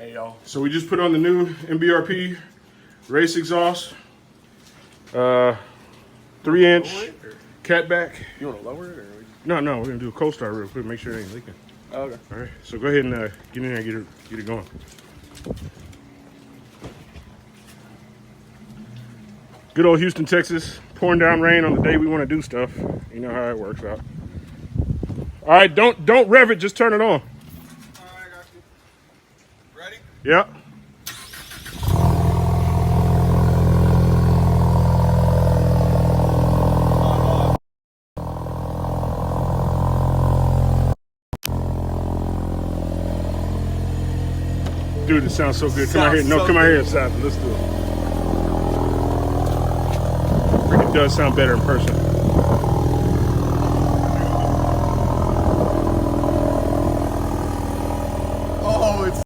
Hey, y'all. So we just put on the new MBRP race exhaust. 3-inch catback. You want to lower it? Or No, we're gonna do a cold start real quick, make sure it ain't leaking. okay. All right, so go ahead and get in there and get it going. Good old Houston, Texas, pouring down rain on the day we want to do stuff. You know how it works out. All right, don't rev it, just turn it on. All right, I got you. Ready? Yep. Dude, it sounds so good. Come out here. No, come out here inside. Let's do it. It does sound better in person.